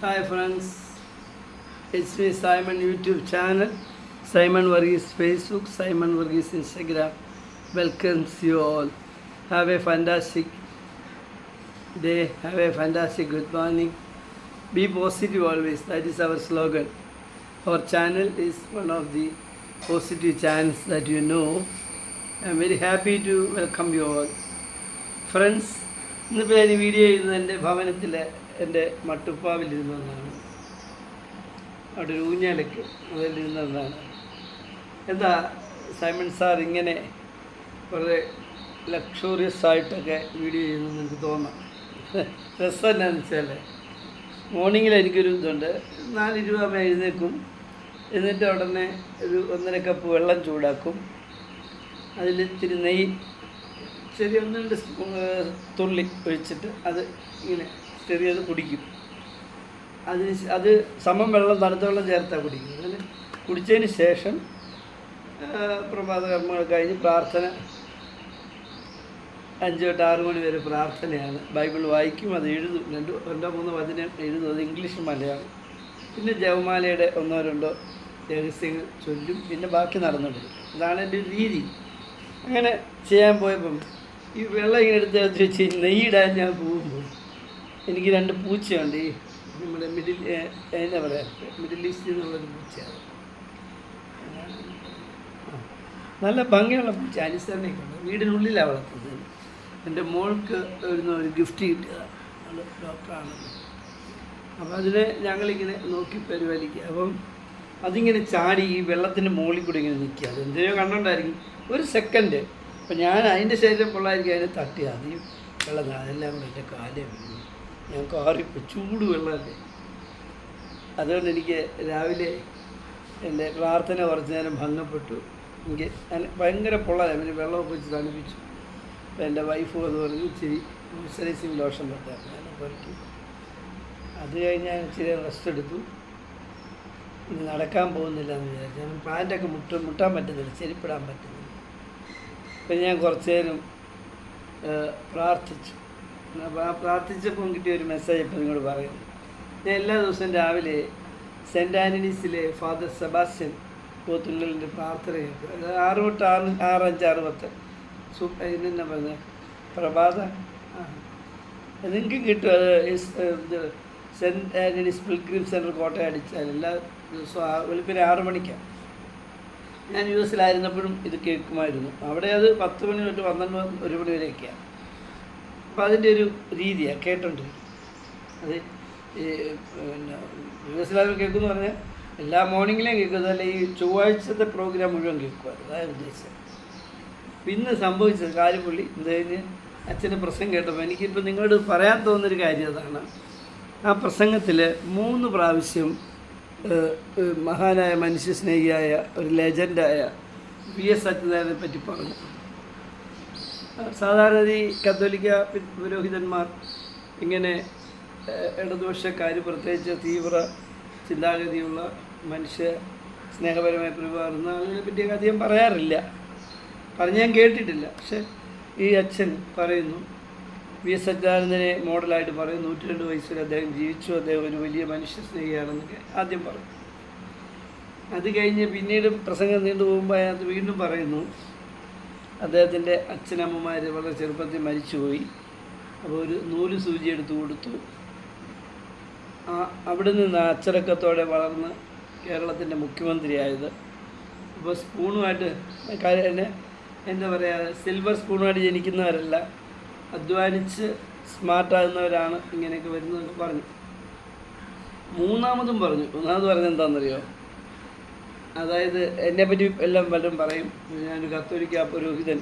Hi friends, it's me Simon YouTube channel, Simon Varghese Facebook, Simon Varghese Instagram. Welcomes you all. Have a fantastic day, have a fantastic good morning. Be positive always, that is our slogan. Our channel is one of the positive channels that you know. I'm very happy to welcome you all. Friends, ഇന്നിപ്പോൾ ഞാൻ video ചെയ്യുന്നത് എൻ്റെ ഭവനത്തിലെ എൻ്റെ മട്ടുപ്പാവിലിരുന്നതാണ്. അവിടെ ഒരു ഊഞ്ഞാലൊക്കെ അതിലിരുന്നതാണ്. എന്താ Simon sir ഇങ്ങനെ വളരെ ലക്ഷറിയസ് ആയിട്ടൊക്കെ വീഡിയോ ചെയ്യുന്നതെന്ന് എനിക്ക് തോന്നാം. രസം എന്നാന്ന് വെച്ചാൽ മോർണിംഗിൽ എനിക്കൊരു ഇതുണ്ട്, 4:20 എഴുന്നേക്കും. എന്നിട്ട് ഉടനെ ഒരു 1.5 കപ്പ് വെള്ളം ചൂടാക്കും. അതിൽ ഇത്തിരി നെയ്യ് ചെറിയ 1-2 തുള്ളി ഒഴിച്ചിട്ട് അത് ഇങ്ങനെ ചെറിയത് കുടിക്കും. അത് സമം വെള്ളം, തണുത്ത വെള്ളം ചേർത്താണ് കുടിക്കും. അങ്ങനെ കുടിച്ചതിന് ശേഷം പ്രഭാത കർമ്മങ്ങൾ കഴിഞ്ഞ് പ്രാർത്ഥന 5 തൊട്ട് 6 മണി വരെ പ്രാർത്ഥനയാണ്. ബൈബിൾ വായിക്കും, അത് എഴുതും. 2-3 വചനം എഴുതും. അത് ഇംഗ്ലീഷ് മലയാളം. പിന്നെ ജപമാലയുടെ 1-2 രഹസ്യങ്ങൾ ചൊല്ലും. പിന്നെ ബാക്കി നടന്നുകൊണ്ടിരിക്കും. ഇതാണ് എൻ്റെ ഒരു രീതി. അങ്ങനെ ചെയ്യാൻ പോയപ്പം ഈ വെള്ളം ഇങ്ങനെ എടുത്ത് വെച്ച് നെയ്യിടാൻ ഞാൻ പോകുമ്പോൾ എനിക്ക് 2 പൂച്ചയുണ്ട്. ഈ നമ്മുടെ എന്താ പറയുക, മിഡിൽ ഈസ്റ്റിൽ നിന്നുള്ളൊരു പൂച്ചയാണ്. നല്ല ഭംഗിയുള്ള പൂച്ച, അനുസരണയൊക്കെ ഉണ്ട്. വീടിനുള്ളിലാണ് വളർത്തുന്നത്. എൻ്റെ മോൾക്ക് ഒരു ഗിഫ്റ്റ് കിട്ടിയതാണ്. അത് ഡോക്ടറാണല്ലോ. അപ്പം അതിനെ ഞങ്ങളിങ്ങനെ നോക്കി പരിപാലിക്കുക. അപ്പം അതിങ്ങനെ ചാടി ഈ വെള്ളത്തിൻ്റെ മുകളിൽ കൂടി ഇങ്ങനെ നിൽക്കുക. അത് എന്തിനോ കണ്ടുകൊണ്ടായിരിക്കും. ഒരു സെക്കൻഡ് അപ്പം ഞാൻ അതിൻ്റെ ശരീരം കൊള്ളായിരിക്കും അതിനെ തട്ടി അത് ഈ വെള്ളം അതെല്ലാം കൂടെ എൻ്റെ കാലേ വീണു. ഞാൻ കാറിപ്പോൾ ചൂട് വെള്ളമല്ലേ. അതുകൊണ്ട് എനിക്ക് രാവിലെ എൻ്റെ പ്രാർത്ഥന കുറച്ച് നേരം ഭംഗപ്പെട്ടു. എനിക്ക് ഭയങ്കര പൊള്ളലാണ്. പിന്നെ വെള്ളമൊക്കെ വെച്ച് തണുപ്പിച്ചു. അപ്പോൾ എൻ്റെ വൈഫ് എന്ന് പറഞ്ഞു ഇച്ചിരി മോയ്സ്ചറൈസിങ് ലോഷൻ പറ്റാൻ ഞാൻ പുരട്ടി. അത് കഴിഞ്ഞ് ഞാൻ ഇച്ചിരി റെസ്റ്റ് എടുത്തു. ഇനി നടക്കാൻ പോകുന്നില്ല എന്ന് വിചാരിച്ചു. ഞാൻ പാൻറ്റൊക്കെ മുട്ടാൻ പറ്റുന്നില്ല, ചെരിപ്പിടാൻ പറ്റുന്നില്ല. പിന്നെ ഞാൻ കുറച്ച് നേരം പ്രാർത്ഥിച്ചു. അപ്പോൾ ആ പ്രാർത്ഥിച്ചപ്പം കിട്ടിയ ഒരു മെസ്സേജ് ഇപ്പോൾ നിങ്ങളോട് പറയുന്നു. ഞാൻ എല്ലാ ദിവസവും രാവിലെ സെൻറ്റ് ആൻ്റണീസിലെ ഫാദർ സെബാസ്റ്റ്യൻ പോത്തുങ്കലിൻ്റെ പ്രാർത്ഥന കേൾക്കും. 6 തൊട്ട് 6, 5, 6, 10 ഇതിനെന്നാ പറയുന്നത്, പ്രഭാത നിങ്ങൾക്കും കിട്ടും. അത് ഇത് cent Antony's pilgrim centre Kottayam അടിച്ചാൽ എല്ലാ ദിവസവും വെളുപ്പിന് 6 മണിക്കാണ്. ഞാൻ US-ലായിരുന്നപ്പോഴും ഇത് കേൾക്കുമായിരുന്നു. അവിടെ അത് 10 മണി തൊട്ട് 12, 1 മണി വരെയൊക്കെയാണ്. അപ്പോൾ അതിൻ്റെ ഒരു രീതിയാണ് കേട്ടോണ്ടിരിക്കും. അത് പിന്നെ US-ലാരും കേൾക്കുമെന്ന് പറഞ്ഞാൽ എല്ലാ മോർണിംഗിലും കേൾക്കുന്നത്, അല്ല ഈ ചൊവ്വാഴ്ചത്തെ പ്രോഗ്രാം മുഴുവൻ കേൾക്കുമായിരുന്നു. അതായത് ഉദ്ദേശിച്ചത്. പിന്നെ സംഭവിച്ചത് കാര്യപ്പുള്ളി ഇത് കഴിഞ്ഞ് അച്ഛൻ്റെ പ്രസംഗം കേട്ടപ്പോൾ എനിക്കിപ്പോൾ നിങ്ങളോട് പറയാൻ തോന്നുന്നൊരു കാര്യം അതാണ്. ആ പ്രസംഗത്തിൽ 3 പ്രാവശ്യം മഹാനായ മനുഷ്യസ്നേഹിയായ ഒരു ലെജൻഡായ VS അച്യുതാനന്ദനെ പറ്റി പറഞ്ഞു. സാധാരണ ഈ കത്തോലിക്ക പുരോഹിതന്മാർ ഇങ്ങനെ ഇടതുപക്ഷക്കാർ, പ്രത്യേകിച്ച് തീവ്ര ചിന്താഗതിയുള്ള മനുഷ്യ സ്നേഹപരമായി പെരുമാറുന്ന ആളുകളെ പറ്റിയൊക്കെ അധികം പറയാറില്ല, ഞാൻ കേട്ടിട്ടില്ല. പക്ഷെ ഈ അച്ഛൻ പറയുന്നു, VS അച്യുതാനന്ദനെ മോഡലായിട്ട് പറയും. 102 വയസ്സിൽ അദ്ദേഹം ജീവിച്ചു. അദ്ദേഹം ഒരു വലിയ മനുഷ്യ സ്നേഹിയാണെന്നൊക്കെ ആദ്യം പറയും. അത് കഴിഞ്ഞ് പിന്നീട് പ്രസംഗം നീണ്ടു പോകുമ്പോൾ അതിനകത്ത് വീണ്ടും പറയുന്നു, അദ്ദേഹത്തിൻ്റെ അച്ഛനമ്മമാർ വളരെ ചെറുപ്പത്തിൽ മരിച്ചുപോയി. അപ്പോൾ ഒരു നൂല് സൂചി എടുത്തു കൊടുത്തു. അവിടെ നിന്ന് അച്ചടക്കത്തോടെ വളർന്ന് കേരളത്തിൻ്റെ മുഖ്യമന്ത്രിയായത്. അപ്പോൾ സ്പൂണുമായിട്ട് എന്താ പറയുക, സിൽവർ സ്പൂണുമായിട്ട് ജനിക്കുന്നവരല്ല, അധ്വാനിച്ച് സ്മാർട്ടാകുന്നവരാണ് ഇങ്ങനെയൊക്കെ വരുന്നതെന്ന് പറഞ്ഞു. മൂന്നാമത് പറഞ്ഞത് എന്താണെന്നറിയോ, അതായത് എന്നെപ്പറ്റി എല്ലാം പലരും പറയും ഞാനൊരു കത്തോലിക്ക പുരോഹിതൻ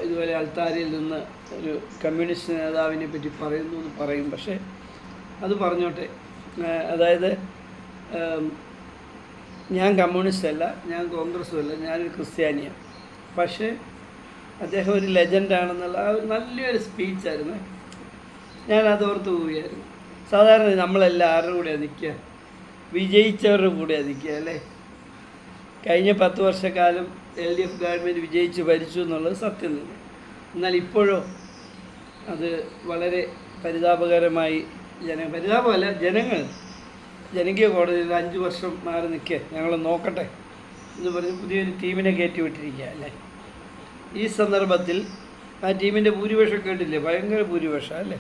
ഇതുപോലെ അൾത്താരയിൽ നിന്ന് ഒരു കമ്മ്യൂണിസ്റ്റ് നേതാവിനെ പറ്റി പറയുന്നു എന്ന് പറയും. പക്ഷേ അത് പറഞ്ഞോട്ടെ. അതായത് ഞാൻ കമ്മ്യൂണിസ്റ്റ് അല്ല, ഞാൻ കോൺഗ്രസ്സും അല്ല, ഞാനൊരു ക്രിസ്ത്യാനിയാണ്. പക്ഷേ അദ്ദേഹം ഒരു ലെജൻഡാണെന്നുള്ള ആ ഒരു നല്ലൊരു സ്പീച്ചായിരുന്നു. ഞാനത് ഓർത്ത് പോവുകയായിരുന്നു. സാധാരണ നമ്മളെല്ലാം ആരുടെ കൂടെയാണ് നിൽക്കുക? വിജയിച്ചവരുടെ കൂടെയാണ് നിൽക്കുക, അല്ലേ? കഴിഞ്ഞ 10 വർഷക്കാലം LDF ഗവൺമെൻറ് വിജയിച്ച് ഭരിച്ചു എന്നുള്ളത് സത്യം തന്നെ. എന്നാൽ ഇപ്പോഴോ അത് വളരെ പരിതാപകരമായി പരിതാപമല്ല, ജനകീയ കോടതിയിൽ 5 വർഷം മാറി നിൽക്കുക, ഞങ്ങൾ നോക്കട്ടെ എന്ന് പറഞ്ഞ് പുതിയൊരു ടീമിനെ കയറ്റി വിട്ടിരിക്കുക അല്ലേ. ഈ സന്ദർഭത്തിൽ ആ ടീമിൻ്റെ ഭൂരിപക്ഷം കേട്ടില്ലേ, ഭയങ്കര ഭൂരിപക്ഷം അല്ലേ.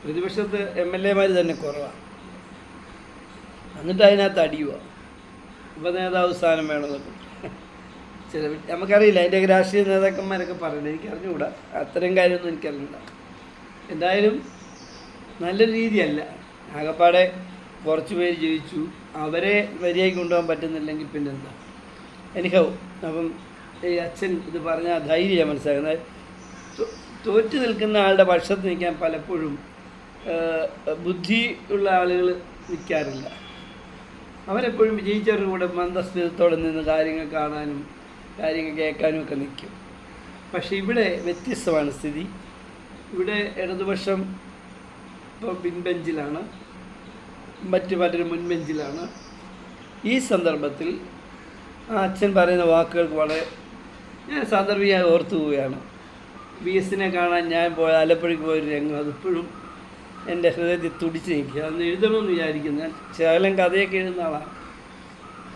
പ്രതിപക്ഷത്ത് MLA തന്നെ കുറവാണ്. എന്നിട്ട് അതിനകത്ത് അടിയുക, ഉപനേതാവ് സ്ഥാനം വേണമെന്നൊക്കെ ചില നമുക്കറിയില്ല, അതിൻ്റെ രാഷ്ട്രീയ നേതാക്കന്മാരൊക്കെ പറയുന്നത് എനിക്ക് അറിഞ്ഞുകൂടാ, അത്തരം കാര്യമൊന്നും എനിക്കറിഞ്ഞൂടാ. എന്തായാലും നല്ലൊരു രീതിയല്ല. ആകപ്പാടെ കുറച്ച് പേര് ജയിച്ചു, അവരെ വരിയായി കൊണ്ടുപോകാൻ പറ്റുന്നില്ലെങ്കിൽ പിന്നെന്താ. എനിക്കാവും. അപ്പം ഈ അച്ഛൻ ഇത് പറഞ്ഞാൽ ധൈര്യമാണ് മനസ്സിലാക്കുന്നത്. തോറ്റു നിൽക്കുന്ന ആളുടെ പക്ഷത്ത് നിൽക്കാൻ പലപ്പോഴും ബുദ്ധി ഉള്ള ആളുകൾ നിൽക്കാറില്ല. അവരെപ്പോഴും വിജയിച്ചവരുടെ കൂടെ മന്ദസ്മിതത്തോടെ നിന്ന് കാര്യങ്ങൾ കാണാനും കാര്യങ്ങൾ കേൾക്കാനും ഒക്കെ നിൽക്കും. പക്ഷേ ഇവിടെ വ്യത്യസ്തമാണ് സ്ഥിതി. ഇവിടെ ഇടതുപക്ഷം ഇപ്പോൾ പിൻബെഞ്ചിലാണ്, മറ്റു പലരും മുൻബെഞ്ചിലാണ്. ഈ സന്ദർഭത്തിൽ ആ അച്ഛൻ പറയുന്ന വാക്കുകൾക്ക് വളരെ ഞാൻ സാന്ദർഭികമായി ഓർത്തു പോവുകയാണ്. VS കാണാൻ ഞാൻ ആലപ്പുഴയ്ക്ക് പോയൊരു രംഗം അതിപ്പോഴും എൻ്റെ ഹൃദയത്തിൽ തുടിച്ച് നിൽക്കുക. അതൊന്ന് എഴുതണമെന്ന് വിചാരിക്കുന്നു. ഞാൻ ശകലം കഥയൊക്കെ എഴുതുന്ന ആളാണ്.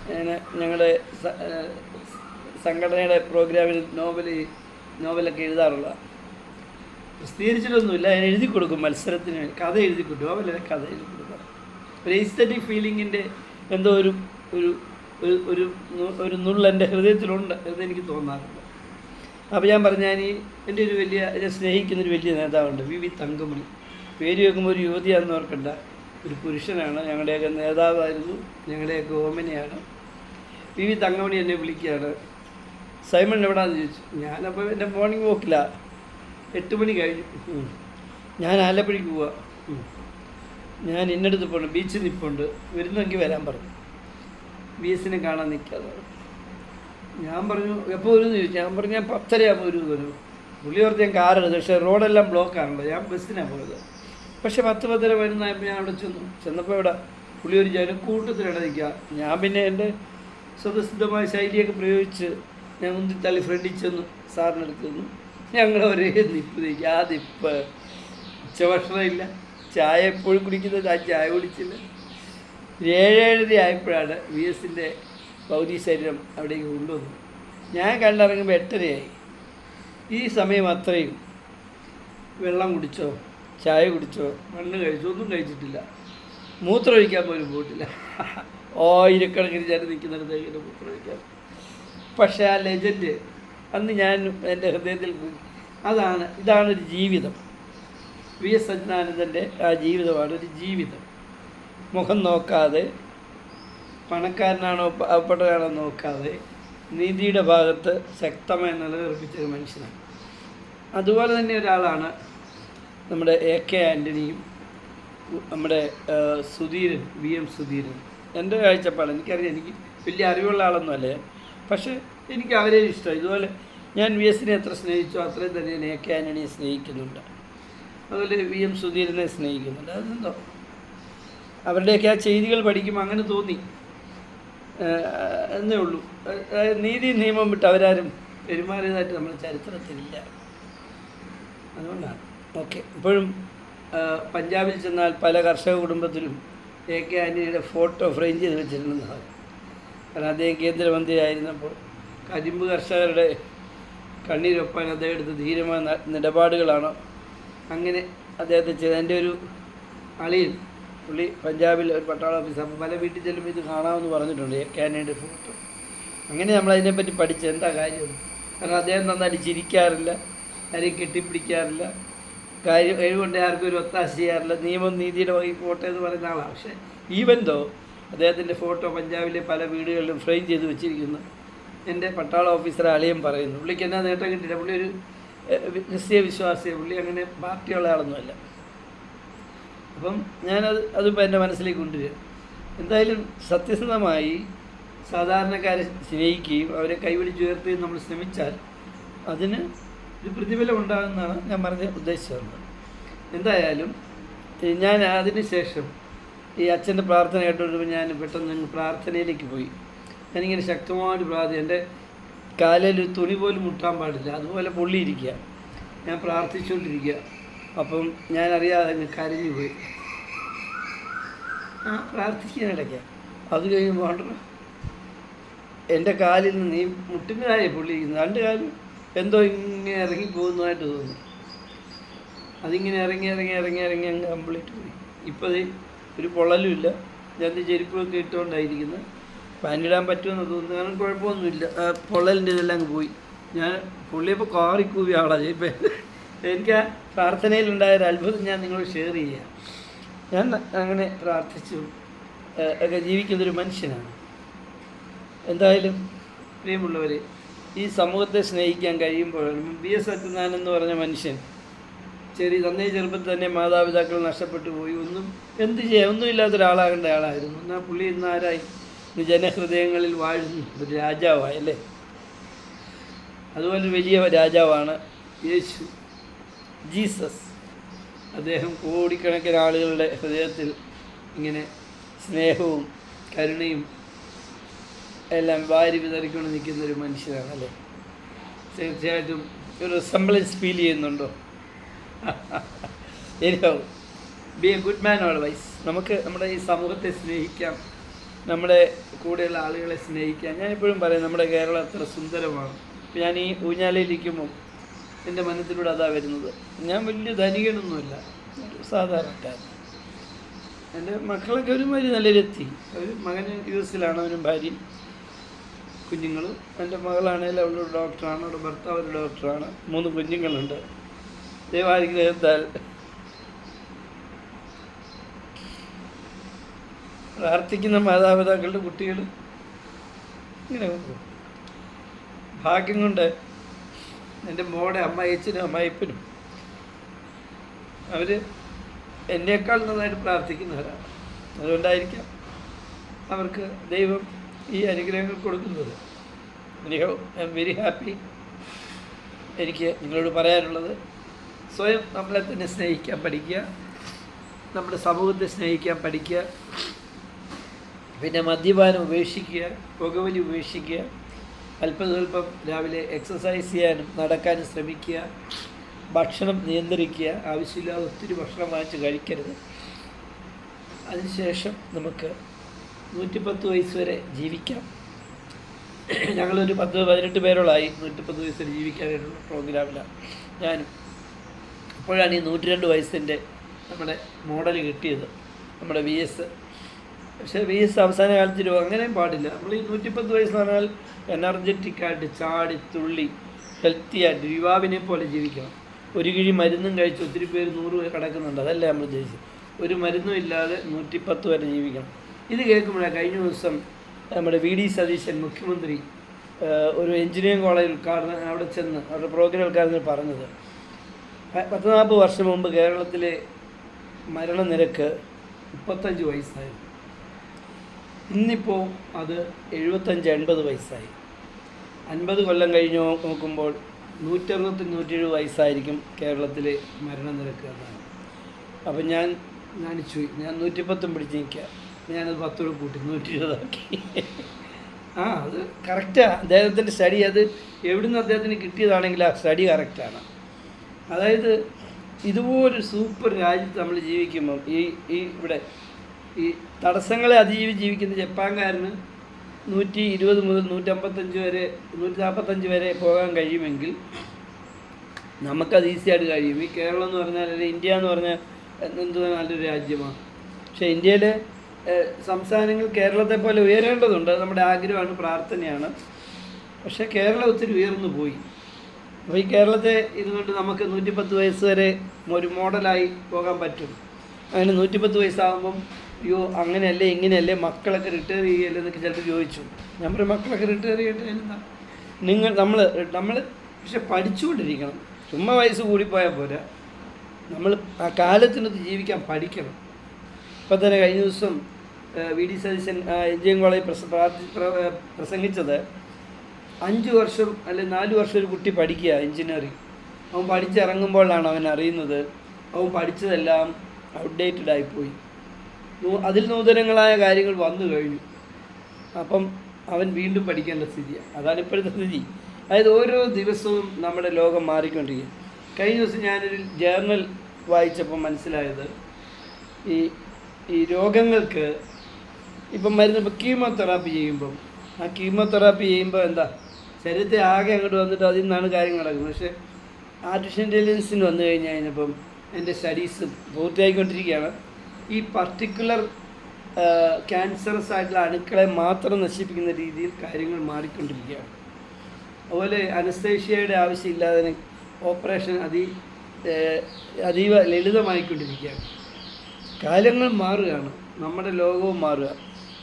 ഞാൻ ഞങ്ങളുടെ സംഘടനയുടെ പ്രോഗ്രാമിൽ നോവലൊക്കെ എഴുതാറുള്ള. പ്രസിദ്ധീകരിച്ചിട്ടൊന്നുമില്ല, ഞാൻ എഴുതി കൊടുക്കും മത്സരത്തിന്, കഥ എഴുതി കൊടുക്കും, നോവലല്ല കഥ എഴുതി കൊടുക്കുക. ഒരു എസ്തറ്റിക് ഫീലിങ്ങിൻ്റെ എന്തോ ഒരു ഒരു ഒരു ഒരു നുള്ള എൻ്റെ ഹൃദയത്തിലുണ്ട് എന്ന് എനിക്ക് തോന്നാറുണ്ട്. അപ്പോൾ ഞാൻ പറഞ്ഞാൽ എൻ്റെ ഒരു ഞാൻ സ്നേഹിക്കുന്നൊരു വലിയ നേതാവുണ്ട്, VV തങ്കമണി. പേര് വെക്കുമ്പോൾ ഒരു യുവതിയാണെന്ന് ഓർക്കണ്ട, ഒരു പുരുഷനാണ്. ഞങ്ങളുടെയൊക്കെ നേതാവായിരുന്നു, ഞങ്ങളുടെയൊക്കെ ഓമനയാണ്. VV തങ്കമണി എന്നെ വിളിക്കുകയാണ്, സൈമൺ എവിടെയാണെന്ന് ചോദിച്ചു. ഞാനപ്പോൾ എൻ്റെ മോർണിംഗ് വോക്കിലാണ്, 8 മണി കഴിഞ്ഞു. ഞാൻ ആലപ്പുഴയ്ക്ക് പോവാ, ഞാൻ ഇന്നടുത്ത് പോകണം, ബീച്ചിൽ നിൽപ്പുണ്ട്, വരുന്നെങ്കിൽ വരാൻ പറഞ്ഞു. VS കാണാൻ നിൽക്കാതെ. ഞാൻ പറഞ്ഞു എപ്പോൾ വരുമെന്ന് ചോദിച്ചു. ഞാൻ പറഞ്ഞു ഞാൻ 10:30 വരും. പുള്ളി ഓർത്ത് ഞാൻ കാറെടുത്തു, പക്ഷേ റോഡെല്ലാം ബ്ലോക്കാണല്ലോ, ഞാൻ ബസ്സിനാണ് പോയത്. പക്ഷേ 10-10:30 വരുന്നതായപ്പോൾ ഞാൻ അവിടെ ചെന്നപ്പോൾ ഇവിടെ പുള്ളി ഒരു ജനക്കൂട്ടത്തിലിട നിൽക്കുക. ഞാൻ പിന്നെ എൻ്റെ സ്വതസിദ്ധമായ ശൈലിയൊക്കെ പ്രയോഗിച്ച് ഞാൻ മുന്തിത്തള്ളി ഫ്രണ്ടിൽ ചെന്നു, സാറിനെടുത്തു. ഞങ്ങൾ ഒരേ നിപ്പ് നിൽക്കുക. ആ നിപ്പ് ഉച്ചഭക്ഷണമില്ല, ചായ എപ്പോഴും കുടിക്കുന്നത്, ആ ചായ കുടിച്ചില്ല. 7:30 ആയപ്പോഴാണ് VS ഭൗതിക ശരീരം അവിടേക്ക് കൊണ്ടുവന്നു. ഞാൻ കണ്ടിറങ്ങുമ്പോൾ 8:30 ഈ സമയം അത്രയും വെള്ളം കുടിച്ചോ, ചായ കുടിച്ചോ, മണ്ണ് കഴിച്ചോ, ഒന്നും കഴിച്ചിട്ടില്ല. മൂത്രം ഒഴിക്കാൻ പോലും പോയിട്ടില്ല. ആയിരക്കണക്കിന് ജനം നിൽക്കുന്നിടത്തേക്ക് മൂത്രം ഒഴിക്കാൻ. പക്ഷേ ആ ലെജൻഡ് അന്ന് ഞാൻ എൻ്റെ ഹൃദയത്തിൽ ഇതാണൊരു ജീവിതം. VS സച്ചിദാനന്ദൻ്റെ ആ ജീവിതമാണ് ഒരു ജീവിതം. മുഖം നോക്കാതെ, പണക്കാരനാണോ പാവപ്പെട്ടവനാണോ നോക്കാതെ, നീതിയുടെ ഭാഗത്ത് ശക്തമായി നിലനിർപ്പിച്ചൊരു മനുഷ്യനാണ്. അതുപോലെ തന്നെ ഒരാളാണ് നമ്മുടെ AK ആൻ്റണിയും നമ്മുടെ സുധീരൻ, VM സുധീരൻ. എൻ്റെ കാഴ്ചപ്പാട് എനിക്കറിയാം, എനിക്ക് വലിയ അറിവുള്ള ആളൊന്നും അല്ലേ, പക്ഷേ എനിക്ക് അവരെ ഇഷ്ടം. ഇതുപോലെ ഞാൻ VS എത്ര സ്നേഹിച്ചോ അത്രയും തന്നെ ഞാൻ AK ആൻ്റണിയെ സ്നേഹിക്കുന്നുണ്ട്, അതുപോലെ VM സുധീരനെ സ്നേഹിക്കുന്നുണ്ട്. അതെന്തോ അവരുടെയൊക്കെ ആ ചെയ്തികൾ പഠിക്കുമ്പോൾ അങ്ങനെ തോന്നി എന്നേ ഉള്ളൂ. നീതി നിയമം വിട്ട് അവരാരും പെരുമാറിയതായിട്ട് നമ്മുടെ ചരിത്രത്തിലില്ല. അതുകൊണ്ടാണ്. ഓക്കെ. ഇപ്പോഴും പഞ്ചാബിൽ ചെന്നാൽ പല കർഷക കുടുംബത്തിലും AK ആൻ്റണിയുടെ ഫോട്ടോ ഫ്രെയിം ചെയ്ത് വെച്ചിട്ടുണ്ടെന്നാണ്. കാരണം അദ്ദേഹം കേന്ദ്രമന്ത്രിയായിരുന്നപ്പോൾ കരിമ്പ് കർഷകരുടെ കണ്ണീരൊപ്പാൻ അദ്ദേഹം എടുത്ത ധീരമായ നിലപാടുകളാണ് അങ്ങനെ അദ്ദേഹത്തെ ചെയ്ത്. എൻ്റെ ഒരു അളിയൻ പുള്ളി പഞ്ചാബിൽ ഒരു പട്ടാള ഓഫീസർ, അപ്പോൾ പല വീട്ടിൽ ചെല്ലുമ്പോൾ ഇത് കാണാമെന്ന് പറഞ്ഞിട്ടുണ്ട് AK ആൻ്റണിയുടെ ഫോട്ടോ. അങ്ങനെ നമ്മളതിനെപ്പറ്റി പഠിച്ച് എന്താ കാര്യം. കാരണം അദ്ദേഹം നന്നായിട്ട് ചിരിക്കാറില്ല, ആരെയും കെട്ടിപ്പിടിക്കാറില്ല, കഴിവുകൊണ്ട് ആർക്കും ഒരു ഒത്താശ ചെയ്യാറില്ല, നിയമം നീതിയുടെ വകി പോട്ടെ എന്ന് പറയുന്ന ആളാണ്. പക്ഷേ ഈവൻതോ അദ്ദേഹത്തിൻ്റെ ഫോട്ടോ പഞ്ചാബിലെ പല വീടുകളിലും ഫ്രെയിം ചെയ്ത് വെച്ചിരിക്കുന്നു. എൻ്റെ പട്ടാള ഓഫീസർ അളിയൻ പറയുന്നു, പുള്ളിക്ക് എന്നാ നേട്ടം കിട്ടിയില്ല, പുള്ളി ഒരു ക്രിസ്തീയ വിശ്വാസിയാണ്, പുള്ളി അങ്ങനെ പാർട്ടിയുള്ള ആളൊന്നുമല്ല. അപ്പം അതിപ്പോൾ എൻ്റെ മനസ്സിലേക്ക് കൊണ്ടുവരിക. എന്തായാലും സത്യസന്ധമായി സാധാരണക്കാരെ സ്നേഹിക്കുകയും അവരെ കൈപിടിച്ചുയർത്തുകയും നമ്മൾ ശ്രമിച്ചാൽ അതിന് ഒരു പ്രതിഫലം ഉണ്ടാകുമെന്നാണ് ഞാൻ ഉദ്ദേശിച്ചത്. എന്തായാലും ഞാൻ അതിന് ശേഷം ഈ അച്ഛൻ്റെ പ്രാർത്ഥന കേട്ടുകൊണ്ടിരുമ്പോൾ ഞാൻ പെട്ടെന്ന് പ്രാർത്ഥനയിലേക്ക് പോയി. ഞാനിങ്ങനെ ശക്തമായിട്ട് പ്രാർത്ഥന, എൻ്റെ കാലിൽ തുണി പോലും മുട്ടാൻ പാടില്ല, അതുപോലെ പൊള്ളിയിരിക്കുക. ഞാൻ പ്രാർത്ഥിച്ചുകൊണ്ടിരിക്കുക. അപ്പം ഞാനറിയാതെ അങ്ങ് കരഞ്ഞു പോയി. പ്രാർത്ഥിക്കാനിടയ്ക്ക് അത് കഴിയുമ്പോൾ എൻ്റെ കാലിൽ നിന്ന് ഈ മുട്ടിനായി പുള്ളിയിരിക്കുന്നത് 2 കാലും എന്തോ ഇങ്ങനെ ഇറങ്ങി പോകുന്നതായിട്ട് തോന്നി. അതിങ്ങനെ ഇറങ്ങി അങ്ങ് കംപ്ലീറ്റ് പോയി. ഇപ്പോൾ അത് ഒരു പൊള്ളലും ഇല്ല. ഞാൻ ചെരുപ്പൊക്കെ ഇട്ടുകൊണ്ടായിരിക്കുന്നത്. പാനിടാൻ പറ്റുമെന്ന് തോന്നുന്നു. കാരണം കുഴപ്പമൊന്നുമില്ല. പൊള്ളലിൻ്റെ ഇതെല്ലാം അങ്ങ് പോയി. ഞാൻ പുള്ളിയപ്പോൾ കാറിക്കൂവിയ ആളാണ്. ഇപ്പം എനിക്ക് ആ പ്രാർത്ഥനയിലുണ്ടായ ഒരു അത്ഭുതം ഞാൻ നിങ്ങളോട് ഷെയർ ചെയ്യാം. ഞാൻ അങ്ങനെ പ്രാർത്ഥിച്ചു ഒക്കെ ജീവിക്കുന്നൊരു മനുഷ്യനാണ്. എന്തായാലും പ്രിയമുള്ളവർ, ഈ സമൂഹത്തെ സ്നേഹിക്കാൻ കഴിയുമ്പോഴാണ്. BS സത്യനാരായണൻ എന്ന് പറഞ്ഞ മനുഷ്യൻ നന്നേ ചെറുപ്പത്തിൽ തന്നെ മാതാപിതാക്കൾ നഷ്ടപ്പെട്ടു പോയി. എന്ത് ചെയ്യാൻ ഒന്നുമില്ലാത്ത ഒരാളാകേണ്ട ആളായിരുന്നു. എന്നാൽ പുള്ളി ഇന്ന് ആരായി? ജനഹൃദയങ്ങളിൽ വാഴുന്നു ഒരു രാജാവായല്ലേ. അതുപോലെ വലിയ രാജാവാണ് യേശു, ജീസസ്. അദ്ദേഹം കോടിക്കണക്കിന് ആളുകളുടെ ഹൃദയത്തിൽ ഇങ്ങനെ സ്നേഹവും കരുണയും എല്ലാം വാരി വിതറിക്കൊണ്ട് നിൽക്കുന്നൊരു മനുഷ്യനാണ് അല്ലേ. തീർച്ചയായിട്ടും ഒരു റിസംബ്ലൻസ് ഫീൽ ചെയ്യുന്നുണ്ടോ? എനിക്കോ B A good man always. നമുക്ക് നമ്മുടെ ഈ സമൂഹത്തെ സ്നേഹിക്കാം, നമ്മുടെ കൂടെയുള്ള ആളുകളെ സ്നേഹിക്കാം. ഞാനെപ്പോഴും പറയും നമ്മുടെ കേരളം അത്ര സുന്ദരമാണ്. ഇപ്പം ഞാൻ ഈ ഊഞ്ഞാലയിലിരിക്കുമ്പോൾ എൻ്റെ മനസ്സിലൂടെ അതാ വരുന്നത്. ഞാൻ വലിയ ധനികനൊന്നുമില്ല, സാധാരണക്കാരൻ. എൻ്റെ മക്കളൊക്കെ ഒരുമാതിരി നല്ലൊരെത്തി. ഒരു മകൻ US അവനും ഭാര്യയും കുഞ്ഞുങ്ങളും. എൻ്റെ മകളാണെങ്കിൽ അവളൊരു ഡോക്ടറാണ്, അവളുടെ ഭർത്താവ് ഒരു ഡോക്ടറാണ്. 3 കുഞ്ഞുങ്ങളുണ്ട്. ദൈവാനുഗ്രഹത്താൽ പ്രാർത്ഥിക്കുന്ന മാതാപിതാക്കളുടെ കുട്ടികൾ ഇങ്ങനെ ഭാഗ്യം കൊണ്ട് എൻ്റെ മോടെ അമ്മായിച്ചനും അമ്മായിപ്പനും അവർ എന്നേക്കാൾ നന്നായിട്ട് പ്രാർത്ഥിക്കുന്നവരാണ്. അതുകൊണ്ടായിരിക്കാം അവർക്ക് ദൈവം ഈ അനുഗ്രഹങ്ങൾ കൊടുക്കുന്നത്. എനിക്കോ ഐ എം വെരി ഹാപ്പി. എനിക്ക് നിങ്ങളോട് പറയാനുള്ളത്, സ്വയം നമ്മളെ തന്നെ സ്നേഹിക്കാൻ പഠിക്കുക, നമ്മുടെ സമൂഹത്തെ സ്നേഹിക്കാൻ പഠിക്കുക. പിന്നെ മദ്യപാനം ഉപേക്ഷിക്കുക, പുകവലി ഉപേക്ഷിക്കുക, അല്പസ്വല്പം രാവിലെ എക്സസൈസ് ചെയ്യാനും നടക്കാനും ശ്രമിക്കുക. ഭക്ഷണം നിയന്ത്രിക്കുക, ആവശ്യമില്ലാതെ ഒത്തിരി ഭക്ഷണം വാങ്ങിച്ച് കഴിക്കരുത്. അതിനുശേഷം നമുക്ക് 110 വയസ്സ് വരെ ജീവിക്കാം. ഞങ്ങളൊരു 10-18 പേരോളായി 110 വയസ്സ് വരെ ജീവിക്കാനായിട്ടുള്ള പ്രോഗ്രാമിലാണ് ഞാനും. അപ്പോഴാണ് ഈ 102 വയസ്സിൻ്റെ നമ്മുടെ മോഡൽ കിട്ടിയത്, നമ്മുടെ VS. പക്ഷേ VS അവസാന കാലത്ത് അങ്ങനെയും പാടില്ല. നമ്മൾ ഈ 110 വയസ്സ് പറഞ്ഞാൽ എനർജറ്റിക്കായിട്ട് ചാടി തുള്ളി ഹെൽത്തിയായിട്ട് യുവാവിനെ പോലെ ജീവിക്കണം. ഒരു കിഴി മരുന്നും കഴിച്ച് ഒത്തിരി പേര് 100 കിടക്കുന്നുണ്ട്. അതല്ല നമ്മൾ ഉദ്ദേശിച്ചത്. ഒരു മരുന്നും ഇല്ലാതെ 110 വരെ ജീവിക്കണം. ഇത് കേൾക്കുമ്പോഴാണ് കഴിഞ്ഞ ദിവസം നമ്മുടെ VD സതീശൻ മുഖ്യമന്ത്രി ഒരു എഞ്ചിനീയറിംഗ് കോളേജ് ഉദ്ഘാടനം അവിടെ ചെന്ന് അവരുടെ പ്രോഗ്രാം ഉദ്ഘാടനത്തിൽ പറഞ്ഞത് 40 വർഷം മുമ്പ് കേരളത്തിലെ മരണനിരക്ക് 35 വയസ്സായിരുന്നു. ഇന്നിപ്പോൾ അത് 75-80 വയസ്സായി. 50 കൊല്ലം കഴിഞ്ഞ് നോക്കുമ്പോൾ 160-170 വയസ്സായിരിക്കും കേരളത്തിലെ മരണനിരക്ക് എന്നാണ്. അപ്പം ഞാൻ ഞാൻ 110 പിടിച്ച് നിൽക്കുക. ഞാനത് 10 കൂട്ടി 120 ആക്കി. അത് കറക്റ്റാണ്. അദ്ദേഹത്തിൻ്റെ സ്റ്റഡി അത് എവിടുന്ന് അദ്ദേഹത്തിന് കിട്ടിയതാണെങ്കിൽ ആ സ്റ്റഡി കറക്റ്റാണ്. അതായത് ഇതുപോലൊരു സൂപ്പർ രാജ്യത്ത് നമ്മൾ ജീവിക്കുമ്പം ഇവിടെ ഈ തടസ്സങ്ങളെ അതിജീവിച്ച് ജീവിക്കുന്ന ജപ്പാൻകാരന് 120 മുതൽ 155 വരെ 145 വരെ പോകാൻ കഴിയുമെങ്കിൽ നമുക്കത് ഈസിയായിട്ട് കഴിയും. ഈ കേരളം എന്ന് പറഞ്ഞാൽ, അല്ലെങ്കിൽ ഇന്ത്യ എന്ന് പറഞ്ഞാൽ എന്ത് നല്ലൊരു രാജ്യമാണ്. പക്ഷേ ഇന്ത്യയിലെ സംസ്ഥാനങ്ങൾ കേരളത്തെ പോലെ ഉയരേണ്ടതുണ്ട്. നമ്മുടെ ആഗ്രഹമാണ്, പ്രാർത്ഥനയാണ്. പക്ഷേ കേരളം ഒത്തിരി ഉയർന്നു പോയി. അപ്പോൾ ഈ കേരളത്തെ ഇതുകൊണ്ട് നമുക്ക് 110 വയസ്സ് വരെ ഒരു മോഡലായി പോകാൻ പറ്റും. അങ്ങനെ 110 വയസ്സാകുമ്പം അയ്യോ അങ്ങനെയല്ലേ ഇങ്ങനെയല്ലേ മക്കളൊക്കെ റിട്ടയർ ചെയ്യുകയല്ലേ എന്നൊക്കെ ചിലപ്പോൾ ചോദിച്ചു. ഞാൻ പറയും മക്കളൊക്കെ റിട്ടയർ ചെയ്യട്ടെ, എന്താ നമ്മൾ പക്ഷെ പഠിച്ചുകൊണ്ടിരിക്കണം. ചുമ്മാ വയസ്സ് കൂടിപ്പോയാൽ പോരാ, നമ്മൾ ആ കാലത്തിനൊത്ത് ജീവിക്കാൻ പഠിക്കണം. ഇപ്പം തന്നെ കഴിഞ്ഞ ദിവസം VD സതീശൻ എഞ്ചിനീയറിംഗ് കോളേജ് പ്രസംഗിച്ചത് 5 വർഷം അല്ലെങ്കിൽ 4 വർഷം ഒരു കുട്ടി പഠിക്കുക എഞ്ചിനീയറിംഗ്. അവൻ പഠിച്ചിറങ്ങുമ്പോഴാണ് അവൻ അറിയുന്നത് അവൻ പഠിച്ചതെല്ലാം ഔട്ട്ഡേറ്റഡ് ആയിപ്പോയി. അതിൽ നൂതനങ്ങളായ കാര്യങ്ങൾ വന്നു കഴിഞ്ഞു. അപ്പം അവൻ വീണ്ടും പഠിക്കേണ്ട സ്ഥിതിയാണ്. അതാണ് ഇപ്പോഴത്തെ സ്ഥിതി. അതായത് ഓരോ ദിവസവും നമ്മുടെ ലോകം മാറിക്കൊണ്ടിരിക്കും. കഴിഞ്ഞ ദിവസം ഞാനൊരു ജേർണൽ വായിച്ചപ്പോൾ മനസ്സിലായത്, ഈ ഈ രോഗങ്ങൾക്ക് ഇപ്പം മരുന്ന് ഇപ്പം കീമോതെറാപ്പി ചെയ്യുമ്പം ആ കീമോതെറാപ്പി ചെയ്യുമ്പോൾ എന്താ ശരീരത്തെ ആകെ അങ്ങോട്ട് വന്നിട്ട് അതിൽ നിന്നാണ് കാര്യങ്ങൾ നടക്കുന്നത്. പക്ഷേ ആർട്ടിഫിഷ്യൽ ഇൻ്റലിജൻസിന് വന്നു കഴിഞ്ഞപ്പം എൻ്റെ സ്റ്റഡീസ് പൂർത്തിയായിക്കൊണ്ടിരിക്കുകയാണ്. ഈ പർട്ടിക്കുലർ ക്യാൻസറസ് ആയിട്ടുള്ള അണുക്കളെ മാത്രം നശിപ്പിക്കുന്ന രീതിയിൽ കാര്യങ്ങൾ മാറിക്കൊണ്ടിരിക്കുകയാണ്. അതുപോലെ അനസ്തേഷ്യയുടെ ആവശ്യമില്ലാതെ ഓപ്പറേഷൻ അതീവ ലളിതമായിക്കൊണ്ടിരിക്കുകയാണ്. കാലങ്ങൾ മാറുകയാണ്, നമ്മുടെ ലോകവും മാറുക.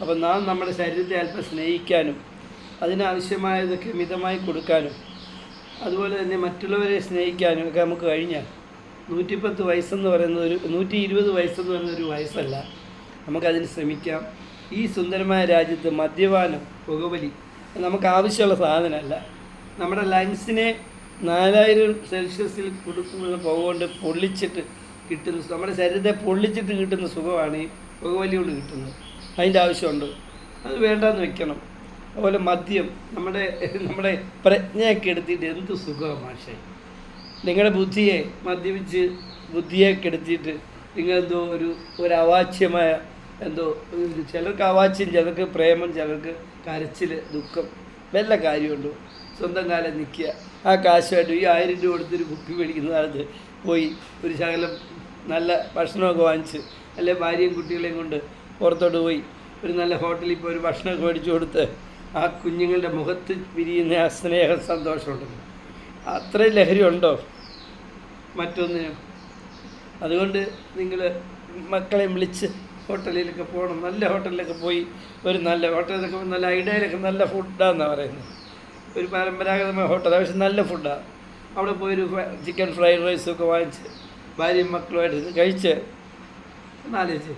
അപ്പോൾ നാം നമ്മുടെ ശരീരത്തെ അല്പം സ്നേഹിക്കാനും അതിനാവശ്യമായതൊക്കെ മിതമായി കൊടുക്കാനും അതുപോലെ തന്നെ മറ്റുള്ളവരെ സ്നേഹിക്കാനും ഒക്കെ നമുക്ക് കഴിഞ്ഞാൽ 110 വയസ്സെന്ന് പറയുന്നത് 120 വയസ്സെന്ന് പറയുന്നൊരു വയസ്സല്ല. നമുക്കതിന് ശ്രമിക്കാം. ഈ സുന്ദരമായ രാജ്യത്ത് മദ്യപാനം, പുകവലി നമുക്ക് ആവശ്യമുള്ള സാധനമല്ല. നമ്മുടെ ലങ്സിനെ 4000 സെൽഷ്യസിൽ കൊടുക്കുന്ന പുക കൊണ്ട് പൊള്ളിച്ചിട്ട് കിട്ടുന്ന, നമ്മുടെ ശരീരത്തെ പൊള്ളിച്ചിട്ട് കിട്ടുന്ന സുഖമാണ് ഈ പുകവലി കൊണ്ട് കിട്ടുന്നത്. അതിൻ്റെ ആവശ്യമുണ്ട്, അത് വേണ്ടാന്ന് വെക്കണം. അതുപോലെ മദ്യം നമ്മുടെ പ്രജ്ഞയൊക്കെ എടുത്തിട്ട് എന്ത് സുഖമാണ് മാഷേ. നിങ്ങളുടെ ബുദ്ധിയെ മദ്യപിച്ച് ബുദ്ധിയെ കെടുത്തിയിട്ട് നിങ്ങളെന്തോ ഒരു അവാച്യമായ എന്തോ ചിലർക്ക് അവാച്യം, ചിലർക്ക് പ്രേമം, ചിലർക്ക് കരച്ചിൽ, ദുഃഖം, വല്ല കാര്യമുണ്ടോ? സ്വന്തം കാലം നിൽക്കുക. ആ കാശുമായിട്ട് ഈ 1000 രൂപ കൊടുത്തൊരു കുപ്പി മേടിക്കുന്ന കാലത്ത് പോയി ഒരു ശകലം നല്ല ഭക്ഷണമൊക്കെ വാങ്ങിച്ച്, അല്ലെങ്കിൽ ഭാര്യയും കുട്ടികളെയും കൊണ്ട് പുറത്തോട്ട് പോയി ഒരു നല്ല ഹോട്ടലിൽ പോയി ഒരു ഭക്ഷണമൊക്കെ മേടിച്ചു കൊടുത്ത് ആ കുഞ്ഞുങ്ങളുടെ മുഖത്ത് വിരിയുന്ന ആ സ്നേഹ സന്തോഷമുണ്ടല്ലോ, അത്രയും ലഹരി ഉണ്ടോ മറ്റൊന്നിനും? അതുകൊണ്ട് നിങ്ങൾ മക്കളെ വിളിച്ച് ഹോട്ടലിലൊക്കെ പോകണം. നല്ല ഹോട്ടലിലൊക്കെ പോയി ഒരു നല്ല ഹോട്ടലിലൊക്കെ നല്ല ഐഡിയയിലൊക്കെ നല്ല ഫുഡാണെന്നാണ് പറയുന്നത്. ഒരു പരമ്പരാഗതമായ ഹോട്ടലാണ്, പക്ഷെ നല്ല ഫുഡാണ്. അവിടെ പോയൊരു ചിക്കൻ ഫ്രൈഡ് റൈസൊക്കെ വാങ്ങിച്ച് ഭാര്യയും മക്കളുമായിട്ട് കഴിച്ച് എന്നാലോചിച്ച്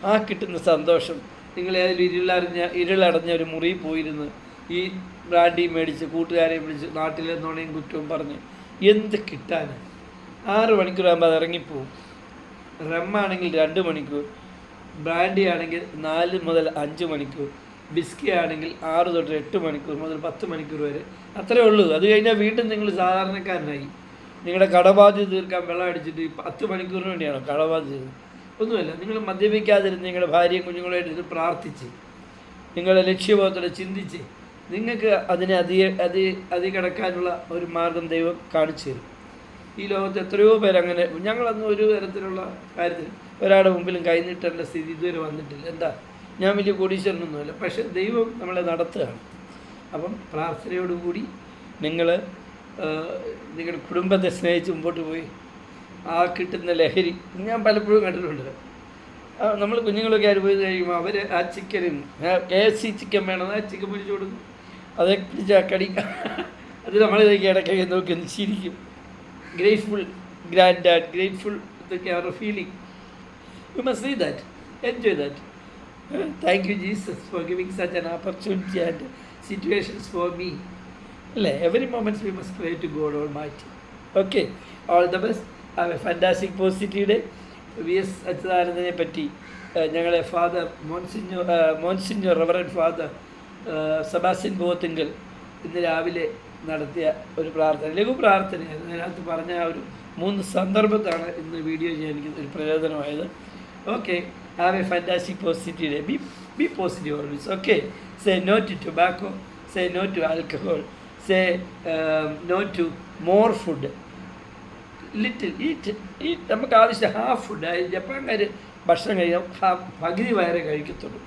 ആ കിട്ടുന്ന സന്തോഷം. നിങ്ങൾ ഏതെങ്കിലും ഇരുളടഞ്ഞ ഒരു മുറിയിൽ പോയിരുന്ന് ഈ ബ്രാൻഡി മേടിച്ച് കൂട്ടുകാരെ വിളിച്ച് നാട്ടിലെ നുണയും കുറ്റവും പറഞ്ഞ് എന്ത് കിട്ടാനാണ്? 6 മണിക്കൂറാകുമ്പോൾ അത് ഇറങ്ങിപ്പോവും. റമ്മാണെങ്കിൽ 2 മണിക്കൂർ, ബ്രാൻഡി ആണെങ്കിൽ 4 മുതൽ 5 മണിക്കൂർ, ബിസ്കി ആണെങ്കിൽ 6 തൊട്ട് 8 മണിക്കൂർ മുതൽ 10 മണിക്കൂർ വരെ. അത്രേ ഉള്ളൂ. അത് കഴിഞ്ഞാൽ വീണ്ടും നിങ്ങൾ സാധാരണക്കാരനായി. നിങ്ങളുടെ കടബാധ്യത തീർക്കാൻ വെള്ളം അടിച്ചിട്ട് 10 മണിക്കൂറിന് വേണ്ടിയാണോ കടബാധ്യത? ഒന്നുമല്ല. നിങ്ങൾ മദ്യപിക്കാതിരുന്ന് നിങ്ങളുടെ ഭാര്യയും കുഞ്ഞുങ്ങളായിട്ട് പ്രാർത്ഥിച്ച് നിങ്ങളുടെ ലക്ഷ്യബോധത്തോടെ ചിന്തിച്ച് നിങ്ങൾക്ക് അതിനെ അതികടക്കാനുള്ള ഒരു മാർഗം ദൈവം കാണിച്ചു തരും. ഈ ലോകത്ത് എത്രയോ പേരങ്ങനെ, ഞങ്ങളൊന്നും ഒരു തരത്തിലുള്ള കാര്യത്തിൽ ഒരാളുടെ മുമ്പിലും കൈനീട്ടേണ്ട സ്ഥിതി ഇതുവരെ വന്നിട്ടില്ല. എന്താ, ഞാൻ വലിയ കോടീശ്വരനൊന്നുമല്ല, പക്ഷെ ദൈവം നമ്മളെ നടത്തുകയാണ്. അപ്പം പ്രാർത്ഥനയോടുകൂടി നിങ്ങൾ നിങ്ങളുടെ കുടുംബത്തെ സ്നേഹിച്ച് മുമ്പോട്ട് പോയി ആ കിട്ടുന്ന ലഹരി ഞാൻ പലപ്പോഴും കണ്ടിട്ടുണ്ട്. നമ്മൾ കുഞ്ഞുങ്ങളൊക്കെ ആര് പോയി കഴിയുമ്പോൾ അവർ ആ ചിക്കനും KFC ചിക്കൻ വേണം, ആ ചിക്കൻ പിടിച്ചു കൊടുക്കും, അതേ പിടിച്ച് കടി അത് നമ്മളിതൊക്കെ ഇടയ്ക്കൊക്കെ നോക്കി ചിരിക്കും. ഗ്രേറ്റ്ഫുൾ ഗ്രാൻഡ് ഡാഡ്, ഗ്രേറ്റ്ഫുൾ ഇതൊക്കെ അവരുടെ feeling. You must see that, enjoy that. Thank you Jesus for giving such an opportunity and situations for me. അല്ലേ, every moments we must pray to god almighty. Okay, all the best. Have a fantastic positive day. VS അച്യുതാനന്ദനെ പറ്റി ഞങ്ങളെ father monsignor reverend father Sebastian Bothinkal ഇന്ന് രാവിലെ നടത്തിയ ഒരു പ്രാർത്ഥന, ലഘു പ്രാർത്ഥനയായിരുന്നു. അതിനകത്ത് പറഞ്ഞ ആ ഒരു 3 സന്ദർഭത്താണ് ഇന്ന് വീഡിയോ ചെയ്യാൻ എനിക്ക് ഒരു പ്രയോജനമായത്. Okay, have a fantastic positive day. Be positive always. Okay, say no to tobacco, say no to alcohol, say no to more food, little eat. നമുക്ക് ആവശ്യം ഹാഫ് ഫുഡ്. ജപ്പാൻകാർ ഭക്ഷണം കഴിക്കാൻ പകുതി വയറേ കഴിക്കത്തുള്ളൂ,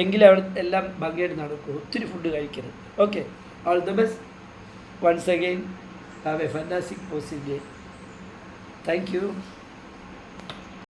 എങ്കിലും അവിടെ എല്ലാം ഭംഗിയായിട്ട് നടക്കും. ഒത്തിരി ഫുഡ് കഴിക്കരുത്. Okay, all the best. Once again have a fantastic positive day. Thank U.